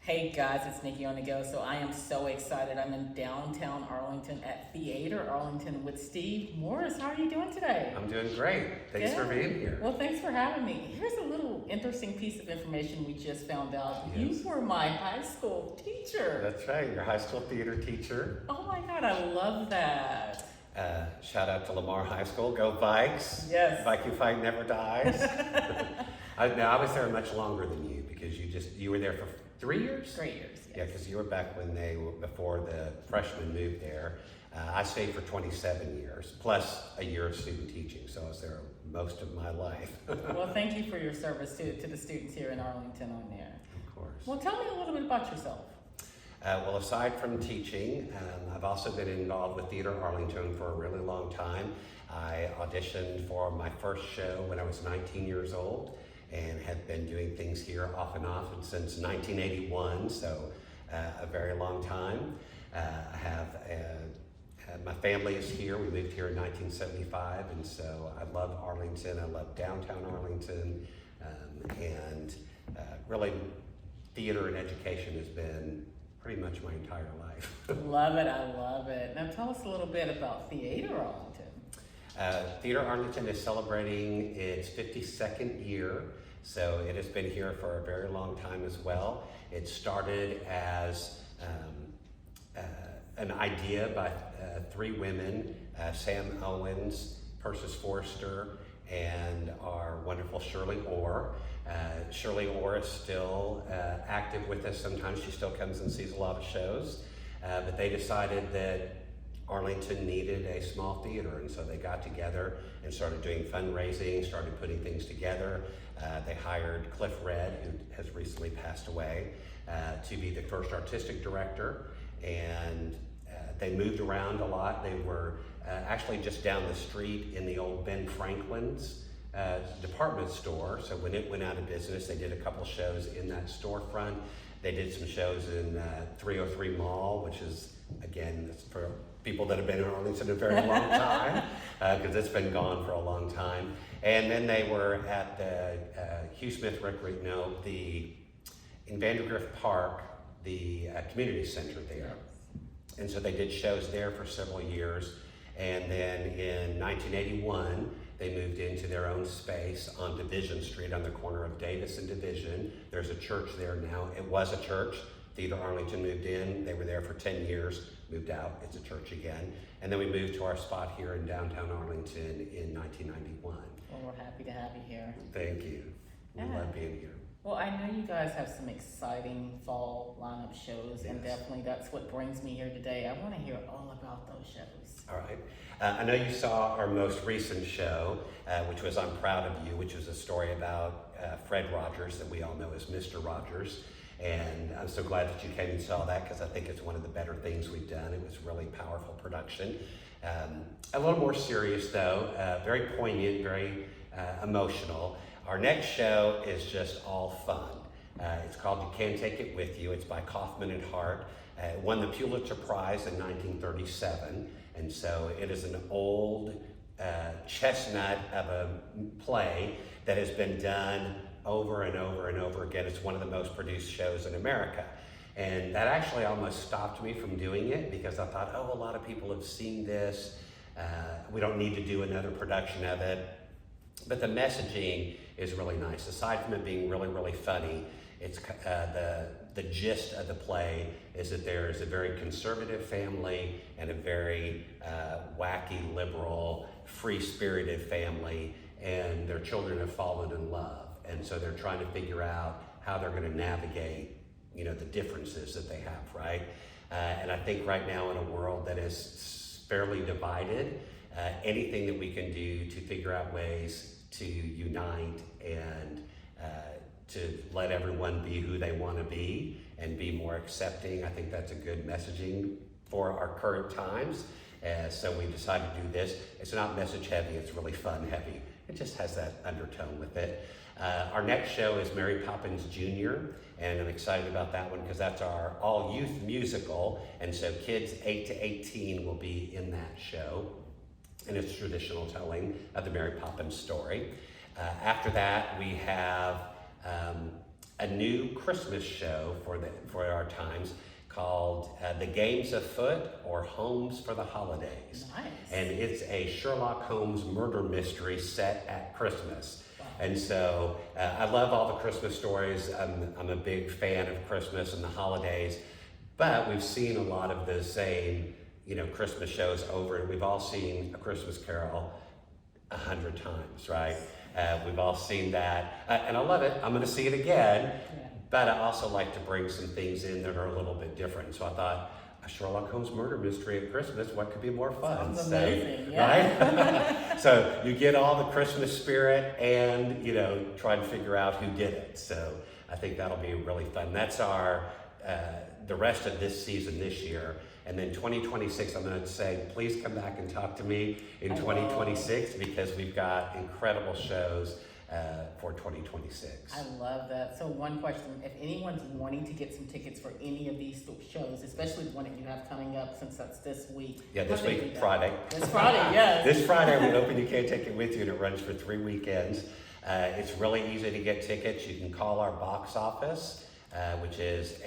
Hey guys, it's Nikki on the go. So I am so excited. I'm in downtown Arlington at Theater Arlington with Steve Morris. How are you doing today? I'm doing great. Thanks for being here. Well, thanks for having me. Here's a little interesting piece of information we just found out. Yes. You were my high school teacher. That's right, your high school theater teacher. Oh my God, I love that. Shout out to Lamar High School. Go Vikes. Yes. Viking fight never dies. I was there much longer than you because you were there for 3 years? 3 years. Yes. Yeah, because you were back before the freshmen moved there. I stayed for 27 years, plus a year of student teaching, so I was there most of my life. Well, thank you for your service to the students here in Arlington on there. Of course. Well, tell me a little bit about yourself. Well, aside from teaching, I've also been involved with Theater Arlington for a really long time. I auditioned for my first show when I was 19 years old and have been doing things here off and on since 1981, so a very long time. My family is here. We moved here in 1975, and so I love Arlington. I love downtown Arlington, and really theater and education has been pretty much my entire life. Love it, I love it. Now tell us a little bit about Theater Arlington. Theater Arlington is celebrating its 52nd year, so it has been here for a very long time as well. It started as an idea by three women, Sam Owens, Persis Forrester, and our wonderful Shirley Orr. Shirley Orr is still active with us. Sometimes she still comes and sees a lot of shows, but they decided that Arlington needed a small theater, and so they got together and started doing fundraising, started putting things together. They hired Cliff Red, who has recently passed away, to be the first artistic director, and they moved around a lot. They were actually just down the street in the old Ben Franklin's department store. So when it went out of business, they did a couple shows in that storefront. They did some shows in 303 Mall, which is, again, for people that have been in Arlington a very long time, because it's been gone for a long time. And then they were at the Hugh Smith in Vandergrift Park, the community center there. And so they did shows there for several years. And then in 1981, they moved into their own space on Division Street on the corner of Davis and Division. There's a church there now. It was a church. Theater Arlington moved in. They were there for 10 years, moved out. It's a church again. And then we moved to our spot here in downtown Arlington in 1991. Well, we're happy to have you here. Thank you. We love being here. Well, I know you guys have some exciting fall lineup shows, and Yes. definitely that's what brings me here today. I want to hear all about those shows. All right. I know you saw our most recent show, which was I'm Proud of You, which was a story about Fred Rogers that we all know as Mr. Rogers. And I'm so glad that you came and saw that because I think it's one of the better things we've done. It was really powerful production. A little more serious though, very poignant, very emotional. Our next show is just all fun. It's called You Can't Take It With You. It's by Kaufman and Hart. It won the Pulitzer Prize in 1937. And so it is an old chestnut of a play that has been done over and over and over again. It's one of the most produced shows in America. And that actually almost stopped me from doing it because I thought, a lot of people have seen this. We don't need to do another production of it. But the messaging is really nice. Aside from it being really, really funny, it's the gist of the play is that there is a very conservative family and a very wacky, liberal, free-spirited family, and their children have fallen in love. And so they're trying to figure out how they're going to navigate, the differences that they have, right? And I think right now in a world that is fairly divided, anything that we can do to figure out ways to unite and to let everyone be who they want to be and be more accepting, I think that's a good messaging for our current times. So we decided to do this. It's not message heavy, it's really fun heavy. It just has that undertone with it. Our next show is Mary Poppins Jr., and I'm excited about that one because that's our all-youth musical, and so kids 8 to 18 will be in that show, and it's traditional telling of the Mary Poppins story. After that, we have a new Christmas show for our times called The Games Afoot or Homes for the Holidays. Nice. And it's a Sherlock Holmes murder mystery set at Christmas. Wow. And so I love all the Christmas stories. I'm a big fan of Christmas and the holidays, but we've seen a lot of the same, Christmas shows over, and we've all seen A Christmas Carol 100 times, right? We've all seen that, and I love it. I'm going to see it again, but I also like to bring some things in that are a little bit different. So I thought, a Sherlock Holmes murder mystery at Christmas, what could be more fun? Sounds amazing, yeah. Right? So you get all the Christmas spirit and, try and figure out who did it. So I think that'll be really fun. That's our, the rest of this season this year. And then 2026, I'm going to say, please come back and talk to me in 2026 because we've got incredible shows for 2026. I love that. So one question, if anyone's wanting to get some tickets for any of these shows, especially the one that you have coming up since that's this week. Yeah, this week, Friday. This Friday, yes. This Friday, we open You Can't Take It With You, and it runs for 3 weekends. It's really easy to get tickets. You can call our box office, which is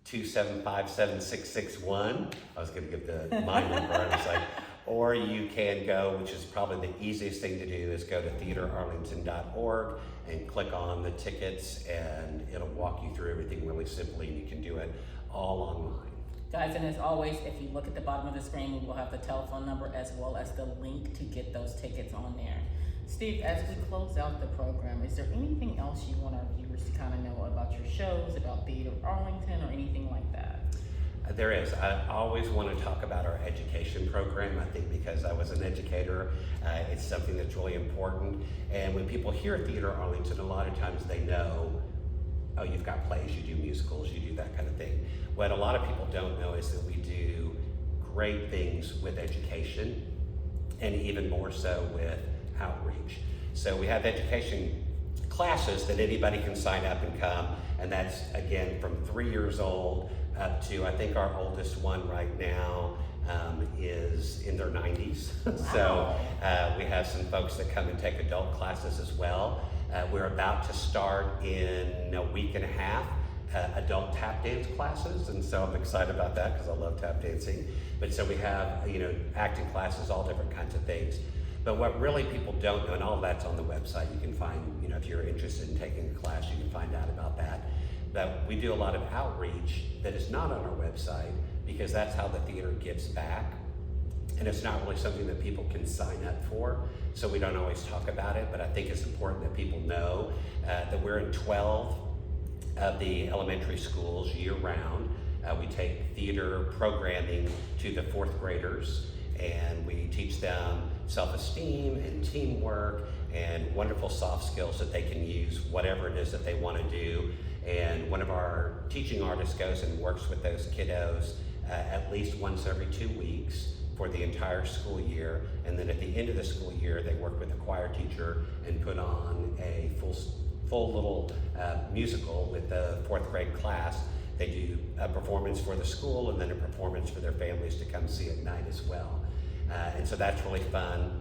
817-275-7661. I was going to give the my number. I was like, or you can go, which is probably the easiest thing to do, is go to theaterarlington.org and click on the tickets, and it'll walk you through everything really simply, and you can do it all online. Guys, and as always, if you look at the bottom of the screen, we will have the telephone number as well as the link to get those tickets on there. Steve, as we close out the program, is there anything else you want our viewers to kind of know about your shows, about Theater Arlington, or anything like that? There is. I always want to talk about our education program. I think because I was an educator, it's something that's really important. And when people hear Theater Arlington, a lot of times they know, oh, you've got plays, you do musicals, you do that kind of thing. What a lot of people don't know is that we do great things with education, and even more so with outreach. So we have education classes that anybody can sign up and come, and that's again from 3 years old up to, I think our oldest one right now is in their 90s. Wow. So we have some folks that come and take adult classes as well. We're about to start in a week and a half adult tap dance classes, and so I'm excited about that because I love tap dancing. But so we have, acting classes, all different kinds of things. But what really people don't know, and all that's on the website, you can find, if you're interested in taking a class, you can find out about that. But we do a lot of outreach that is not on our website because that's how the theater gives back. And it's not really something that people can sign up for, so we don't always talk about it, but I think it's important that people know that we're in 12 of the elementary schools year-round. We take theater programming to the 4th graders, and we teach them self-esteem and teamwork and wonderful soft skills that they can use whatever it is that they want to do. And one of our teaching artists goes and works with those kiddos at least once every 2 weeks for the entire school year. And then at the end of the school year, they work with a choir teacher and put on a full little musical with the 4th grade class. They do a performance for the school and then a performance for their families to come see at night as well. And so that's really fun.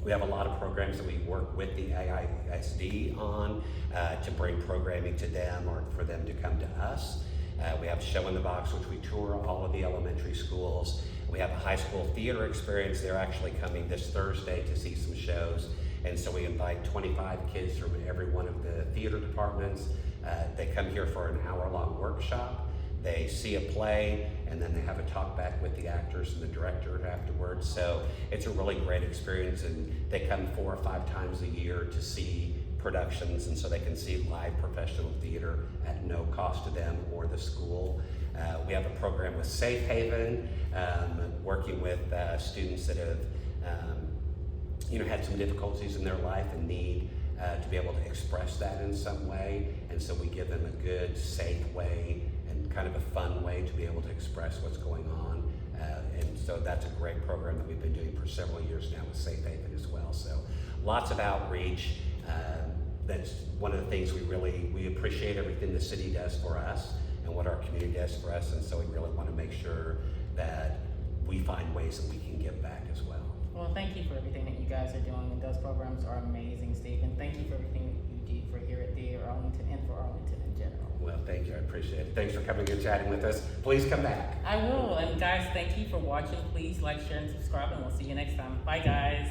We have a lot of programs that we work with the AISD on to bring programming to them or for them to come to us. We have Show in the Box, which we tour all of the elementary schools. We have a high school theater experience. They're actually coming this Thursday to see some shows. And so we invite 25 kids from every one of the theater departments. They come here for an hour-long workshop. They see a play, and then they have a talk back with the actors and the director afterwards. So it's a really great experience, and they come 4 or 5 times a year to see productions, and so they can see live professional theater at no cost to them or the school. We have a program with Safe Haven, working with students that have had some difficulties in their life and need to be able to express that in some way. And so we give them a good, safe way and kind of a fun way to be able to express what's going on. And so that's a great program that we've been doing for several years now with Safe Haven as well. So lots of outreach. That's one of the things we appreciate everything the city does for us and what our community does for us. And so we really want to make sure that we find ways that we can give back as well. Well, thank you for everything that you guys are doing, and those programs are amazing, Steve, and thank you for everything that you do appreciate it. Thanks for coming and chatting with us. Please come back. I will. And guys, thank you for watching. Please like, share, and subscribe, and we'll see you next time. Bye, guys.